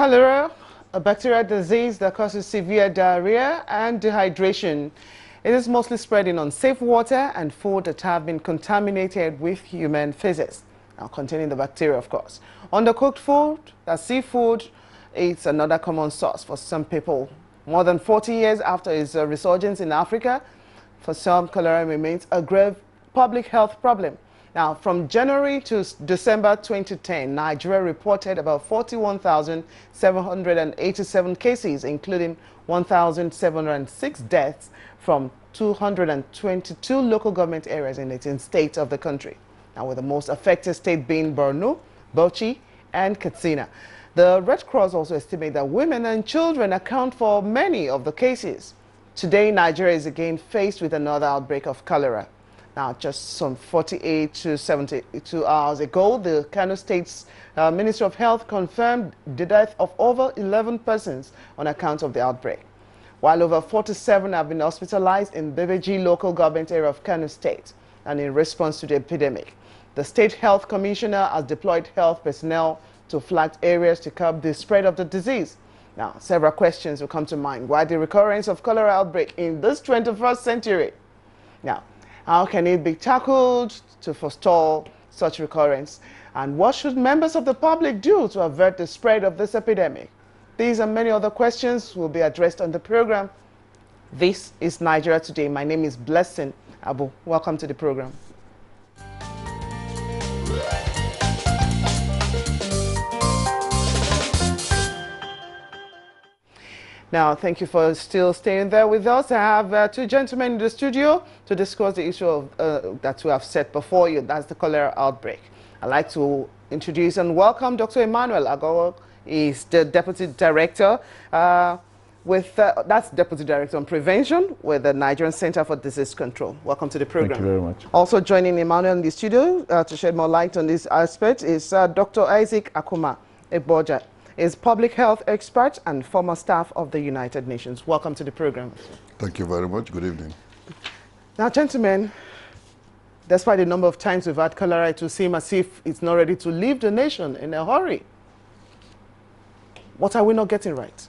Cholera, a bacterial disease that causes severe diarrhea and dehydration. It is mostly spread in unsafe water and food that have been contaminated with human feces, now containing the bacteria, of course. Undercooked food, that's seafood, it's another common source for some people. More than 40 years after its resurgence in Africa, for some, cholera remains a grave public health problem. Now, from January to December 2010, Nigeria reported about 41,787 cases, including 1,706 deaths from 222 local government areas in 18 states of the country. Now, with the most affected state being BORNO, BOUCHI, and KATSINA. The Red Cross also estimates that women and children account for many of the cases. Today, Nigeria is again faced with another outbreak of cholera. Now, just some 48 to 72 hours ago, the KANO State's Ministry of Health confirmed the death of over 11 persons on account of the outbreak, while over 47 have been hospitalized in BEBEJI local government area of KANO State. And in response to the epidemic, the State Health Commissioner has deployed health personnel to flagged areas to curb the spread of the disease. Now, several questions will come to mind. Why the recurrence of cholera outbreak in this 21st century? Now, how can it be tackled to forestall such recurrence? And what should members of the public do to avert the spread of this epidemic? These and many other questions will be addressed on the program. This is Nigeria Today. My name is Blessing Abu. Welcome to the program. Now, thank you for still staying there with us. I have two gentlemen in the studio to discuss the issue of, that we have set before you. That's the cholera outbreak. I'd like to introduce and welcome Dr. Emmanuel Agogo. He's the Deputy Director that's Deputy Director on Prevention with the Nigerian Center for Disease Control. Welcome to the program. Thank you very much. Also joining Emmanuel in the studio to shed more light on this aspect is Dr. Isaac Akuma Eboja. Is public health expert and former staff of the United Nations. Welcome to the program. Thank you very much. Good evening. Now, gentlemen, despite the number of times we've had cholera, it will seem as if it's not ready to leave the nation in a hurry. What are we not getting right?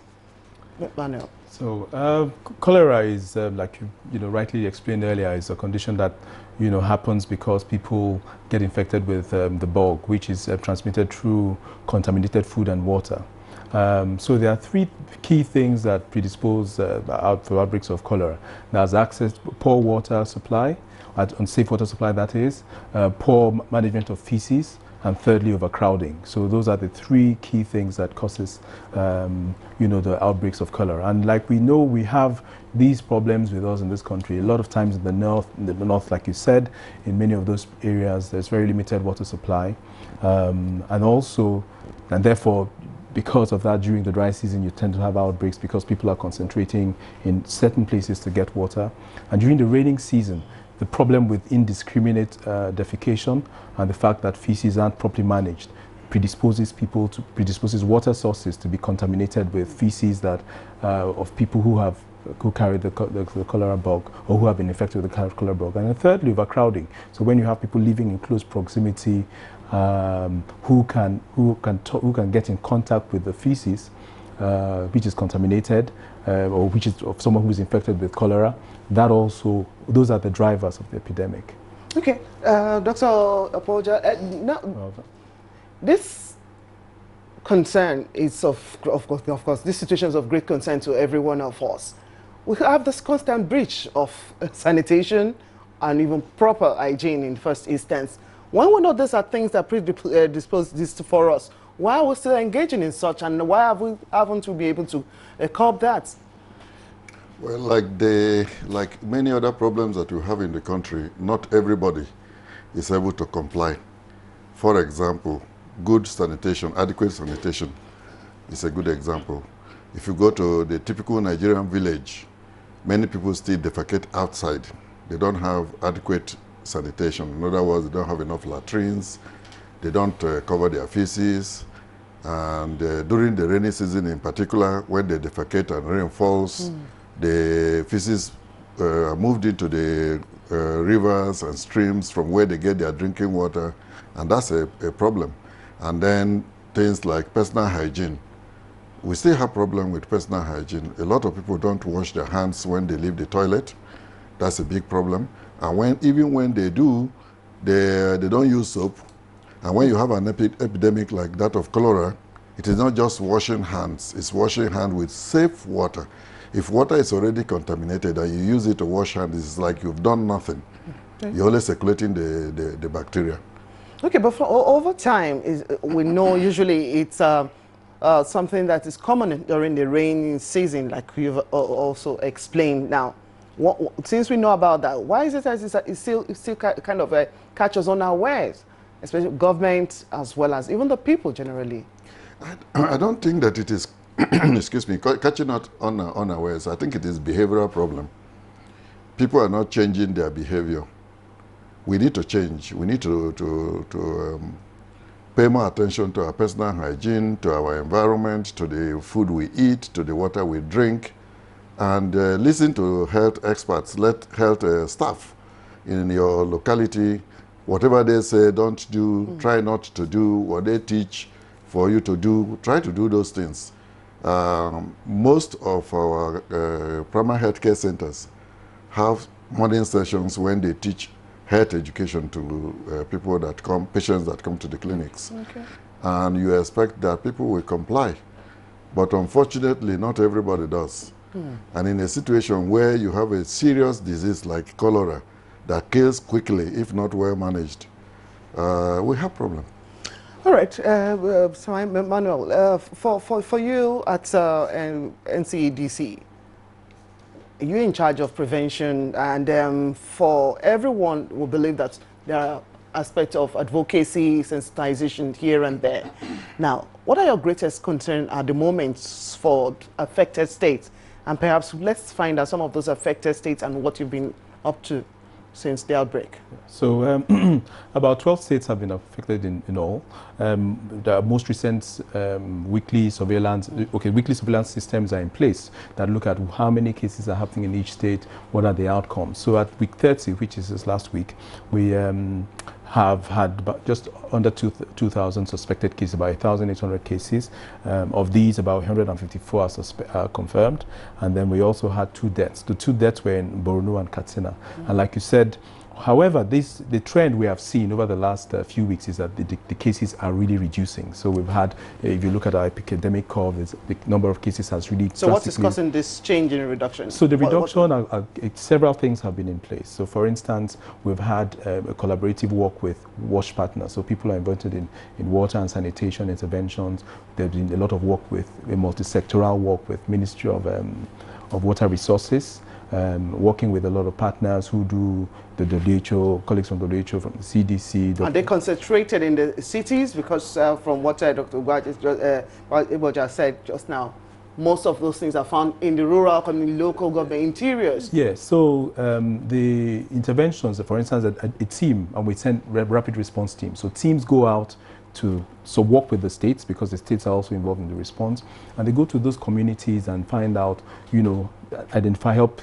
Manuel. So, cholera is, like you rightly explained earlier, is a condition that happens because people get infected with the bug, which is transmitted through contaminated food and water. So there are three key things that predispose for outbreaks of cholera. There's poor water supply, unsafe water supply that is, poor management of feces, and thirdly, overcrowding. So those are the three key things that causes, the outbreaks of cholera. And like we know, we have these problems with us in this country. A lot of times in the north, like you said, in many of those areas, there's very limited water supply. And therefore, because of that, during the dry season, you tend to have outbreaks because people are concentrating in certain places to get water. And during the raining season, the problem with indiscriminate defecation and the fact that feces aren't properly managed predisposes water sources to be contaminated with feces that of people who carry the cholera bug or who have been infected with the cholera bug. And then thirdly, overcrowding. So when you have people living in close proximity who can get in contact with the feces, which is contaminated, or which is of someone who is infected with cholera, those are the drivers of the epidemic. Okay, Dr. Apoja, this concern is of course, this situation is of great concern to every one of us. We have this constant breach of sanitation and even proper hygiene in the first instance. When we know these are things that predispose this for us, why are we still engaging in such, and why haven't we been able to curb that? Well, like many other problems that we have in the country, not everybody is able to comply. For example, good sanitation, adequate sanitation is a good example. If you go to the typical Nigerian village, many people still defecate outside. They don't have adequate sanitation. In other words, they don't have enough latrines. They don't cover their feces. And during the rainy season in particular, when they defecate and rain falls, the feces are moved into the rivers and streams from where they get their drinking water, and that's a problem. And then things like personal hygiene. we still have problem with personal hygiene. A lot of people don't wash their hands when they leave the toilet. That's a big problem. And even when they do, they don't use soap. And when you have an epidemic like that of cholera, it is not just washing hands, it's washing hands with safe water. If water is already contaminated and you use it to wash hands, it's like you've done nothing. Okay. You're only circulating the bacteria. Okay, but over time, we know usually it's something that is common during the rainy season, like you've also explained. Now, since we know about that, why is it that it still kind of catches unawares, especially government as well as even the people generally? I don't think that it is, excuse me, catching out unawares. I think it is behavioral problem. People are not changing their behavior. We need to change. We need to pay more attention to our personal hygiene, to our environment, to the food we eat, to the water we drink, and listen to health experts, let health staff in your locality, whatever they say, don't do, try not to do, what they teach for you to do, try to do those things. Most of our primary health care centers have morning sessions when they teach health education to people that come, patients that come to the clinics. Okay. And you expect that people will comply. But unfortunately, not everybody does. And in a situation where you have a serious disease like cholera that kills quickly, if not well managed, we have problems. All right, so Manuel, for you at NCEDC, you're in charge of prevention, and for everyone who believe that there are aspects of advocacy, sensitization here and there. Now, what are your greatest concerns at the moment for affected states? And perhaps let's find out some of those affected states and what you've been up to since the outbreak. So about 12 states have been affected in all. The most recent weekly surveillance systems are in place that look at how many cases are happening in each state, what are the outcomes. So at week 30, which is this last week, we have had about just under 2,000 suspected cases, about 1,800 cases. Of these, about 154 are confirmed. And then we also had 2 deaths. The 2 deaths were in BORNO and KATSINA. And like you said, however, the trend we have seen over the last few weeks is that the cases are really reducing. So we've had, if you look at our epidemic curve, the number of cases has really So what is causing this change in reduction? So the reduction, several things have been in place. So for instance, we've had a collaborative work with WASH partners. So people are involved in water and sanitation interventions. There's been a lot of work with a multi-sectoral work with Ministry of Water Resources. Working with a lot of partners who do the WHO, colleagues from the WHO, from the CDC. Are they concentrated in the cities? Because from what Dr. Iboja said just now, most of those things are found in the rural, local government interiors. Yes, so the interventions, for instance, a team, and we send rapid response teams. So teams go out to work with the states, because the states are also involved in the response, and they go to those communities and find out, identify, help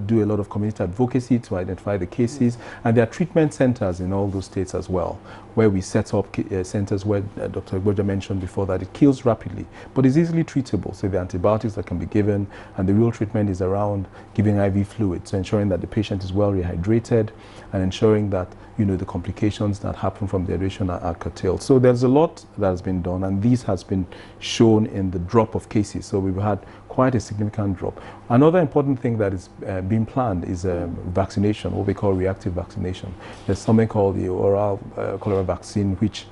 do a lot of community advocacy to identify the cases. And there are treatment centers in all those states as well, where we set up centers where Dr. Iboja mentioned before that it kills rapidly, but it's easily treatable. So the antibiotics that can be given, and the real treatment is around giving IV fluid, so ensuring that the patient is well rehydrated and ensuring that the complications that happen from dehydration are curtailed. So there's a lot that has been done, and this has been shown in the drop of cases. So we've had quite a significant drop. Another important thing that is being planned is vaccination, what we call reactive vaccination. There's something called the oral cholera vaccine, which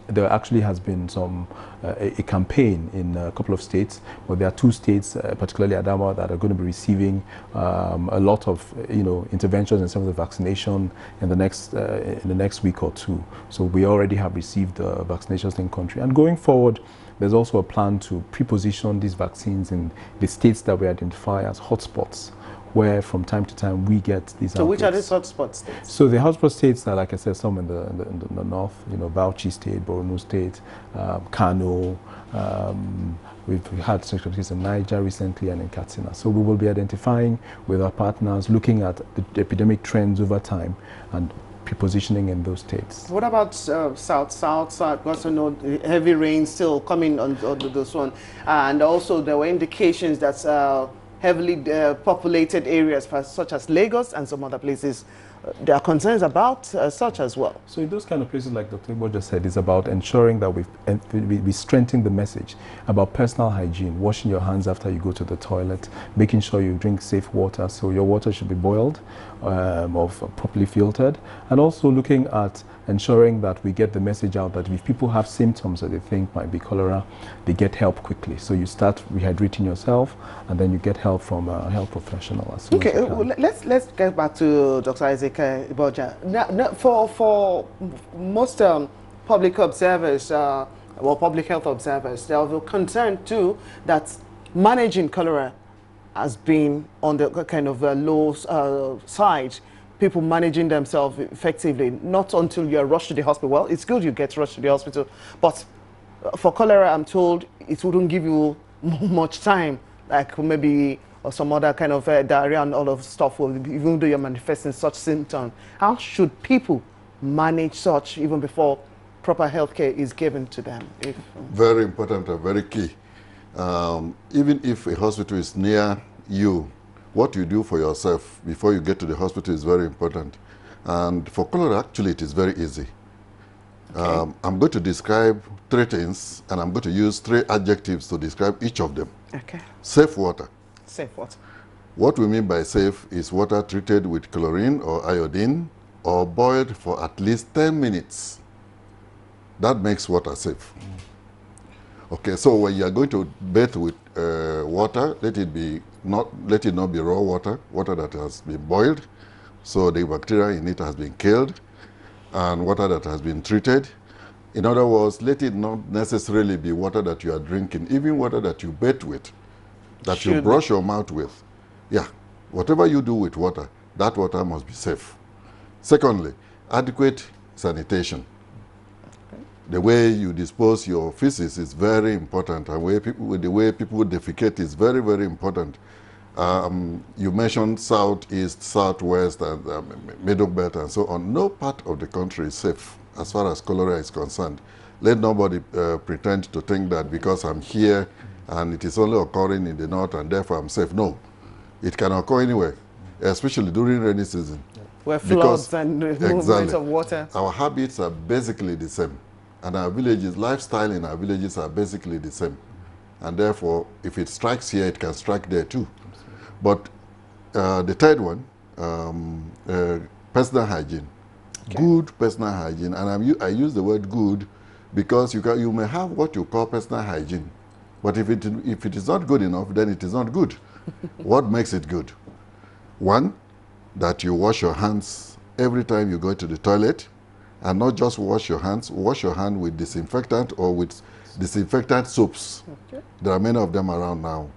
there actually has been a campaign in a couple of states, but there are 2 states, particularly Adamawa, that are going to be receiving a lot of interventions in terms of vaccination in the next week or 2. So we already have received vaccinations in the country, and going forward, there's also a plan to pre-position these vaccines in the states that we identify as hotspots, where from time to time we get these outbreaks. So which are these hotspot states? So the hotspot states are, like I said, some in the north, BAUCHI state, BORNO state, KANO. We've had such cases in Niger recently and in KATSINA. So we will be identifying with our partners, looking at the epidemic trends over time, and prepositioning in those states. What about south? Also know the heavy rain still coming on this one, and also there were indications that heavily populated areas such as Lagos and some other places, there are concerns about such as well. So in those kind of places, like Dr. Igbo just said, it's about ensuring that we strengthen the message about personal hygiene, washing your hands after you go to the toilet, making sure you drink safe water. So your water should be boiled or properly filtered, and also looking at ensuring that we get the message out that if people have symptoms that they think might be cholera, they get help quickly. So you start rehydrating yourself, and then you get help from a health professional as soon as you can. Well, let's get back to Dr. Isaac Iboja. Now, for most public observers, well, public health observers, they are concerned too that managing cholera has been on the kind of low side. People managing themselves effectively, not until you are rushed to the hospital. Well, it's good you get rushed to the hospital, but for cholera, I'm told it wouldn't give you much time, like maybe or some other kind of diarrhea and all of stuff, even though you're manifesting such symptoms. How should people manage such even before proper health care is given to them? Very important and very key. Even if a hospital is near you, what you do for yourself before you get to the hospital is very important. And for cholera, actually, it is very easy. Okay. I'm going to describe 3 things, and I'm going to use 3 adjectives to describe each of them. Okay. Safe water. Safe water. What we mean by safe is water treated with chlorine or iodine or boiled for at least 10 minutes. That makes water safe. Okay, so when you are going to bathe with water, let it not be raw water, water that has been boiled, so the bacteria in it has been killed, and water that has been treated. In other words, let it not necessarily be water that you are drinking, even water that you bathe with, that you brush your mouth with. Yeah, whatever you do with water, that water must be safe. Secondly, adequate sanitation. The way you dispose your feces is very important, and the way people defecate is very, very important. You mentioned southeast, southwest, and middle belt, and so on. No part of the country is safe as far as cholera is concerned. Let nobody pretend to think that because I'm here and it is only occurring in the north and therefore I'm safe. No, it can occur anywhere, especially during rainy season. Where floods and movements of water. Our habits are basically the same. And our villages, lifestyle in our villages are basically the same. And therefore, if it strikes here, it can strike there too. But the third one, personal hygiene. Okay. Good personal hygiene. And I use the word good because you may have what you call personal hygiene. But if it is not good enough, then it is not good. What makes it good? One, that you wash your hands every time you go to the toilet. And not just wash your hand with disinfectant or with disinfectant soaps. Okay. There are many of them around now.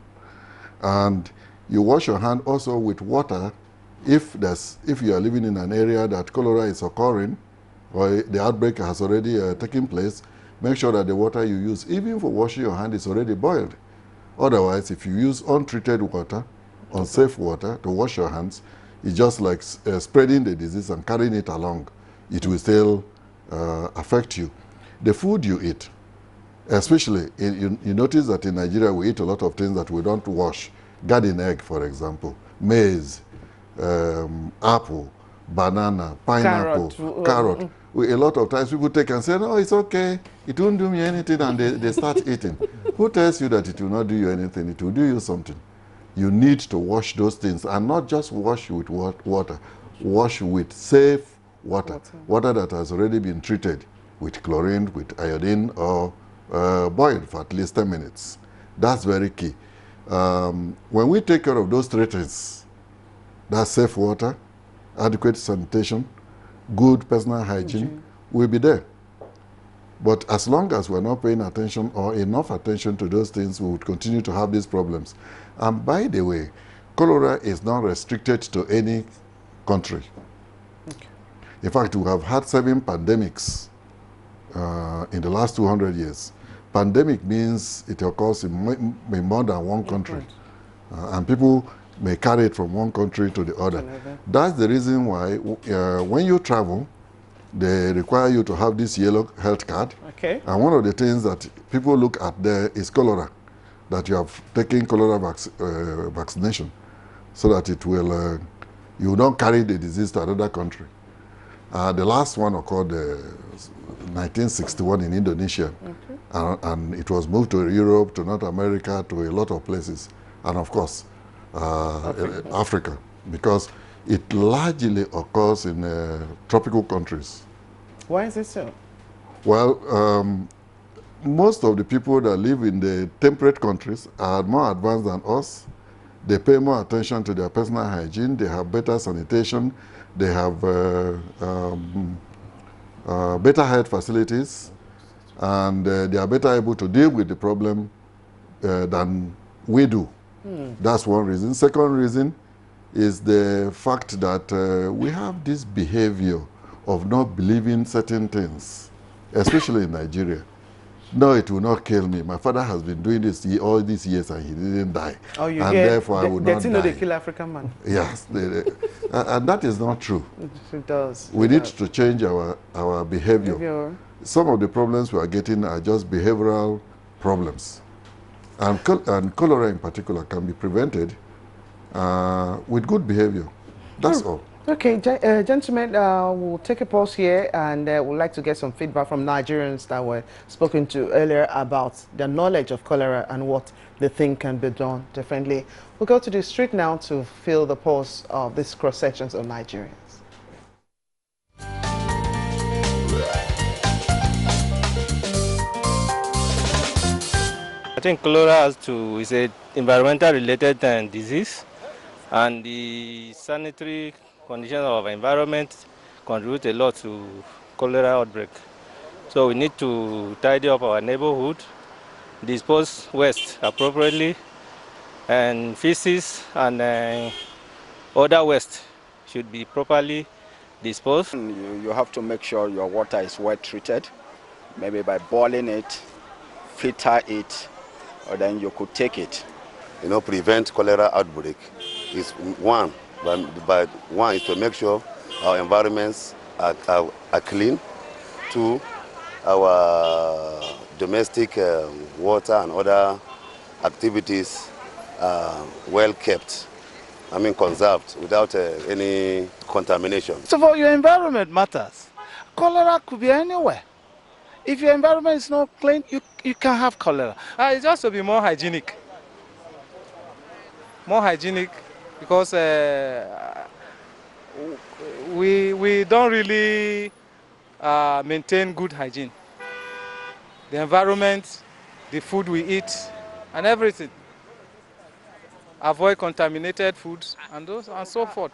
And you wash your hand also with water if you are living in an area that cholera is occurring or the outbreak has already taken place. Make sure that the water you use, even for washing your hand, is already boiled. Otherwise, if you use untreated water, unsafe water to wash your hands, it's just like spreading the disease and carrying it along. It will still affect you. The food you eat, especially, you notice that in Nigeria we eat a lot of things that we don't wash. Garden egg, for example, maize, apple, banana, pineapple, carrot. A lot of times people take and say, no, it's okay, it won't do me anything, and they start eating. Who tells you that it will not do you anything? It will do you something. You need to wash those things, and not just wash with water. Wash with safe water that has already been treated with chlorine, with iodine, or boiled for at least 10 minutes. That's very key. When we take care of those 3 things, that's safe water, adequate sanitation, good personal hygiene, we'll be there. But as long as we're not paying attention or enough attention to those things, we would continue to have these problems. And by the way, cholera is not restricted to any country. Okay. In fact, we have had 7 pandemics in the last 200 years. Pandemic means it occurs in more than one country. And people may carry it from one country to the other. That's the reason why when you travel, They require you to have this yellow health card. Okay. And one of the things that people look at there is cholera, that you have taken cholera vaccination, so that it will, you don't carry the disease to another country. The last one occurred 1961 in Indonesia, and it was moved to Europe, to North America, to a lot of places, and of course, Africa, because it largely occurs in tropical countries. Why is it so? Well, most of the people that live in the temperate countries are more advanced than us. They pay more attention to their personal hygiene. They have better sanitation. They have better health facilities. And they are better able to deal with the problem than we do. That's one reason. Second reason is the fact that we have this behavior of not believing certain things, especially in Nigeria. No, it will not kill me. My father has been doing this all these years and he didn't die. Oh, you and hear, therefore I will not die. They kill African man. Yes, and that is not true. It does. We need to change our behavior. Some of the problems we are getting are just behavioral problems. And cholera in particular can be prevented with good behavior. That's all. Okay, gentlemen, we'll take a pause here, and we'd like to get some feedback from Nigerians that were spoken to earlier about their knowledge of cholera and what they think can be done differently. We'll go to the street now to feel the pulse of these cross-sections of Nigerians. I think cholera is an environmental related disease, and the sanitary conditions of our environment contribute a lot to cholera outbreak. So we need to tidy up our neighborhood, dispose waste appropriately, and feces and other waste should be properly disposed. You have to make sure your water is well treated, maybe by boiling it, filter it, or then you could take it. You know, prevent cholera outbreak is one. But one is to make sure our environments are clean. Two, our domestic water and other activities are well kept. I mean, conserved without any contamination. First of all, your environment matters. Cholera could be anywhere. If your environment is not clean, you can have cholera. It's just to be more hygienic. More hygienic, because we don't really maintain good hygiene. The environment, the food we eat, and everything. Avoid contaminated foods and so forth.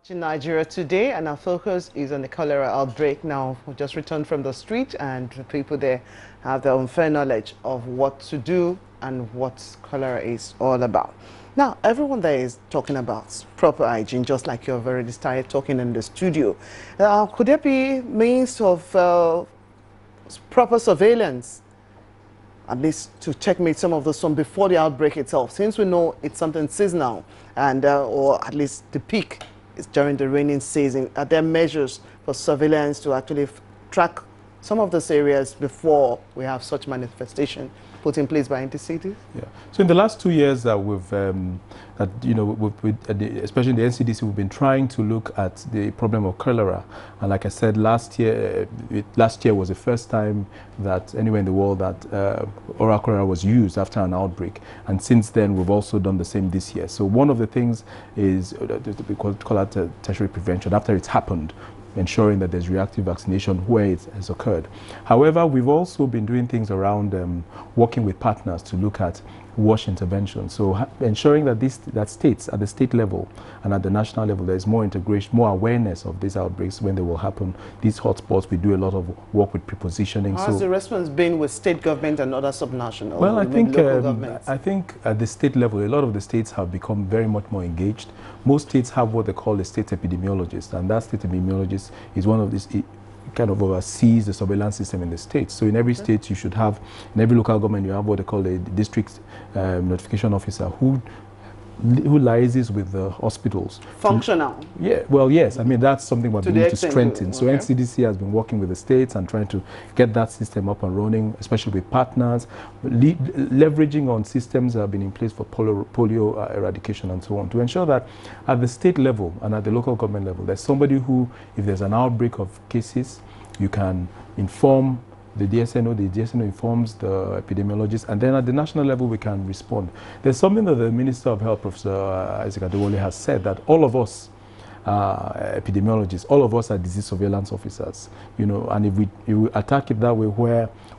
In Nigeria today, and our focus is on the cholera outbreak. Now, we just returned from the street, and the people there have their unfair knowledge of what to do and what cholera is all about. Now, everyone there is talking about proper hygiene, just like you've already started talking in the studio. Could there be means of proper surveillance, at least to checkmate some of this from before the outbreak itself, since we know it's something seasonal, and or at least the peak is during the raining season? Are there measures for surveillance to actually track some of those areas before we have such manifestation put in place by intercities? Yeah. So in the last 2 years that we've, especially in the NCDC, we've been trying to look at the problem of cholera. And like I said, last year was the first time that anywhere in the world that oral cholera was used after an outbreak. And since then, we've also done the same this year. So one of the things is we call it tertiary prevention after it's happened, ensuring that there's reactive vaccination where it has occurred. However, we've also been doing things around working with partners to look at wash intervention. So ensuring that states at the state level and at the national level, there's more integration, more awareness of these outbreaks when they will happen. These hotspots, we do a lot of work with prepositioning. How has the response been with state government and other subnational? Well, I think governments? At the state level, a lot of the states have become very much more engaged. Most states have what they call a state epidemiologist, and that state epidemiologist is one of these kind of oversees the surveillance system in the state. So in every state you should have, in every local government you have what they call a district notification officer who liaises with the hospitals. Functional. Yeah, well, yes. I mean, that's something we need to strengthen. So NCDC has been working with the states and trying to get that system up and running, especially with partners, leveraging on systems that have been in place for polio eradication and so on, to ensure that at the state level and at the local government level, there's somebody who, if there's an outbreak of cases, you can inform the DSNO informs the epidemiologist, and then at the national level we can respond. There's something that the Minister of Health, Professor Isaac Adewale, has said, that all of us epidemiologists, all of us are disease surveillance officers, you know, and if we attack it that way,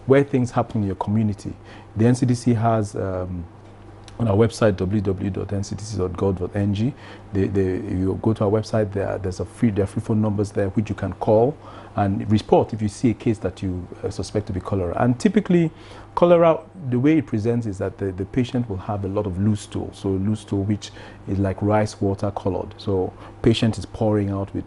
where things happen in your community, the NCDC has on our website, www.ncdc.gov.ng, you go to our website, there are free phone numbers there which you can call and report if you see a case that you suspect to be cholera. And typically, cholera, the way it presents is that the patient will have a lot of loose stool. So loose stool, which is like rice water colored. So patient is pouring out with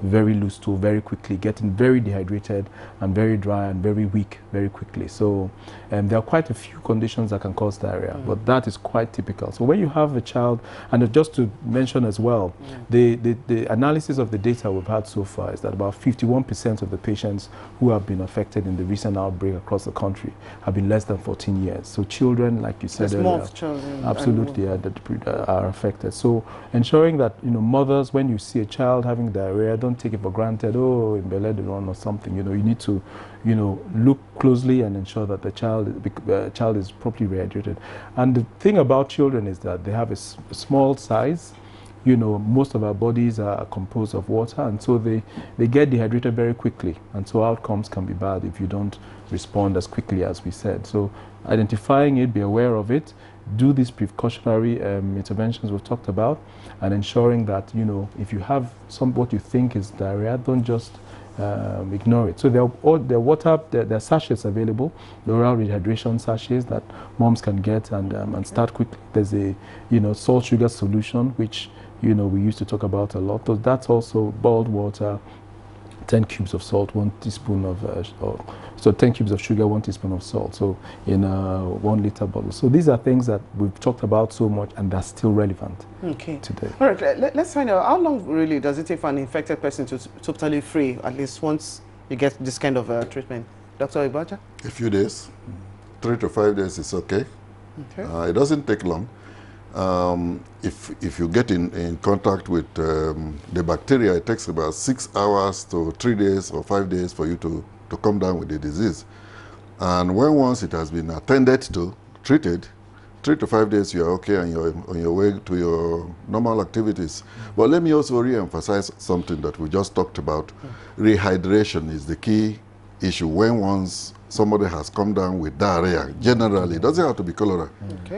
very loose stool very quickly, getting very dehydrated and very dry and very weak very quickly. So there are quite a few conditions that can cause diarrhea, but that is quite typical. So when you have a child, and just to mention as well, the analysis of the data we've had so far is that about 51% of the patients who have been affected in the recent outbreak across the country have been less than 14 years. So children, like you said earlier, more children absolutely are affected. So ensuring that, you know, mothers, when you see a child having diarrhea, don't take it for granted, oh, in Beledron or something. You know, you need to, you know, look closely and ensure that the child is properly rehydrated. And the thing about children is that they have a small size. You know, most of our bodies are composed of water, and so they get dehydrated very quickly, and so outcomes can be bad if you don't respond as quickly as we said. So identifying it, be aware of it, do these precautionary interventions we've talked about, and ensuring that, you know, if you have what you think is diarrhea, don't just ignore it. So there are sachets available, the oral rehydration sachets that moms can get and start quickly. There's a, you know, salt sugar solution, which, you know, we used to talk about a lot. So that's also boiled water, 10 cubes of salt, 1 teaspoon of, so 10 cubes of sugar, 1 teaspoon of salt, so in a 1 liter bottle. So these are things that we've talked about so much and they're still relevant today. All right, let's find out, how long really does it take for an infected person to totally free, at least once you get this kind of treatment? Dr. Ibaja? A few days, 3 to 5 days is okay. It doesn't take long. If you get in contact with the bacteria, it takes about 6 hours to 3 days or 5 days for you to come down with the disease. And once it has been attended to, treated, 3 to 5 days you are okay and you're on your way to your normal activities. But let me also re-emphasize something that we just talked about. Rehydration is the key issue once somebody has come down with diarrhea. Generally, it doesn't have to be cholera.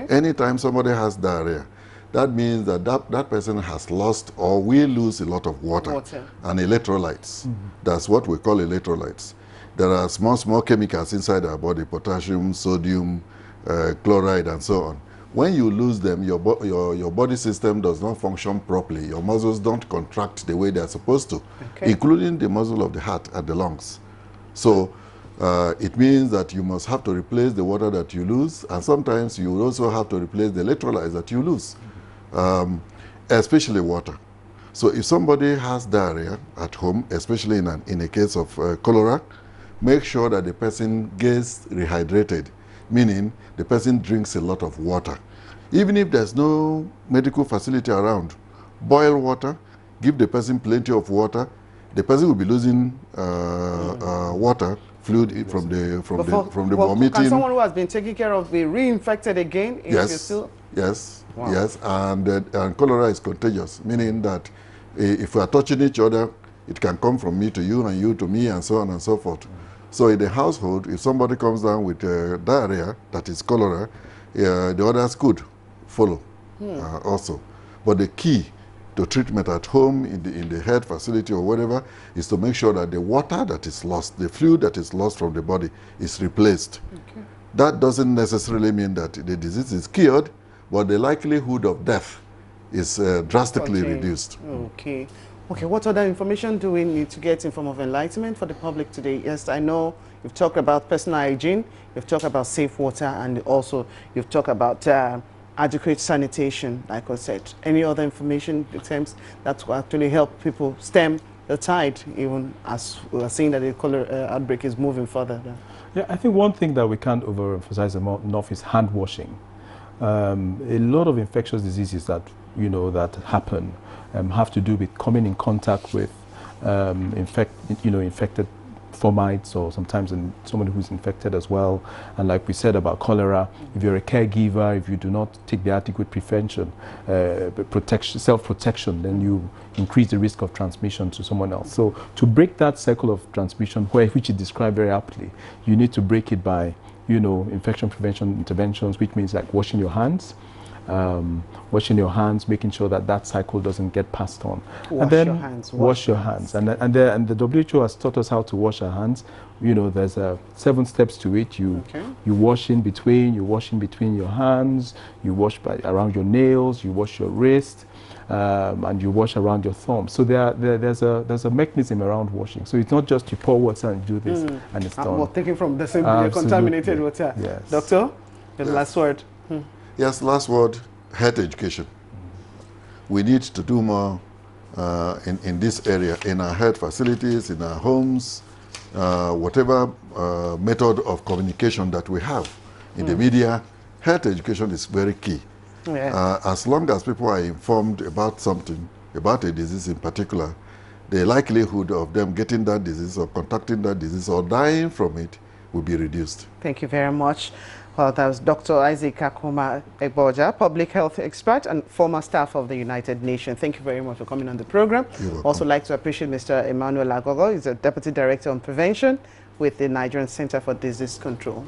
Anytime somebody has diarrhea, that means that that person has lost or will lose a lot of water. And electrolytes. That's what we call electrolytes. There are small chemicals inside our body, potassium, sodium, chloride, and so on. When you lose them, your body system does not function properly. Your muscles don't contract the way they're supposed to, including the muscle of the heart and the lungs. So it means that you must have to replace the water that you lose, and sometimes you will also have to replace the electrolytes that you lose, especially water. So if somebody has diarrhea at home, especially in a case of cholera, make sure that the person gets rehydrated, meaning the person drinks a lot of water. Even if there's no medical facility around, boil water, give the person plenty of water. The person will be losing water, fluid from the vomiting. Can someone who has been taken care of be reinfected again? If yes, you're still... yes, yes, and cholera is contagious, meaning that if we are touching each other, it can come from me to you and you to me and so on and so forth. So in the household, if somebody comes down with diarrhea, that is cholera, the others could follow also. But the key to treatment at home, in the health facility or whatever, is to make sure that the water that is lost, the fluid that is lost from the body, is replaced. That doesn't necessarily mean that the disease is cured, but the likelihood of death is drastically reduced. Okay, what other information do we need to get in form of enlightenment for the public today? Yes, I know you've talked about personal hygiene, you've talked about safe water, and also you've talked about adequate sanitation, like I said. Any other information attempts that will actually help people stem the tide, even as we are seeing that the cholera outbreak is moving further? Yeah, I think one thing that we can't overemphasize enough is hand washing. A lot of infectious diseases that that happen have to do with coming in contact with infected fomites, or sometimes someone who's infected as well. And like we said about cholera, if you're a caregiver, if you do not take the adequate prevention, self-protection, then you increase the risk of transmission to someone else. So to break that cycle of transmission, which is described very aptly, you need to break it by infection prevention interventions, which means like washing your hands, making sure that that cycle doesn't get passed on. Wash your hands. And the WHO has taught us how to wash our hands. There's 7 steps to it. You wash in between. You wash in between your hands. You wash around your nails. You wash your wrist, and you wash around your thumb. So there's a mechanism around washing. So it's not just you pour water and do this and it's done. We're taking from the same contaminated water. Yes. Doctor, the last word. Yes, last word, health education. We need to do more in this area, in our health facilities, in our homes, whatever method of communication that we have in the media. Health education is very key. Yeah. As long as people are informed about something, about a disease in particular, the likelihood of them getting that disease or contacting that disease or dying from it will be reduced. Thank you very much. Well, that was Dr. Isaac Akuma Egboja, public health expert and former staff of the United Nations. Thank you very much for coming on the program. Also like to appreciate Mr. Emmanuel Agogo. He's a Deputy Director on Prevention with the Nigerian Center for Disease Control.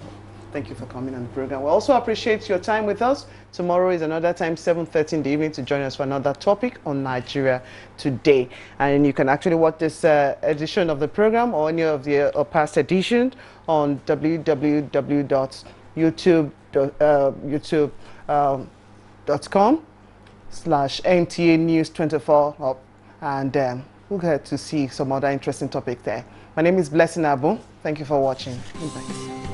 Thank you for coming on the program. We also appreciate your time with us. Tomorrow is another time, 7:30 in the evening, to join us for another topic on Nigeria Today. And you can actually watch this edition of the program or any of the past editions on youtube.com/NTA News 24, and we'll get to see some other interesting topics there. My name is Blessing Abu. Thank you for watching. Thanks.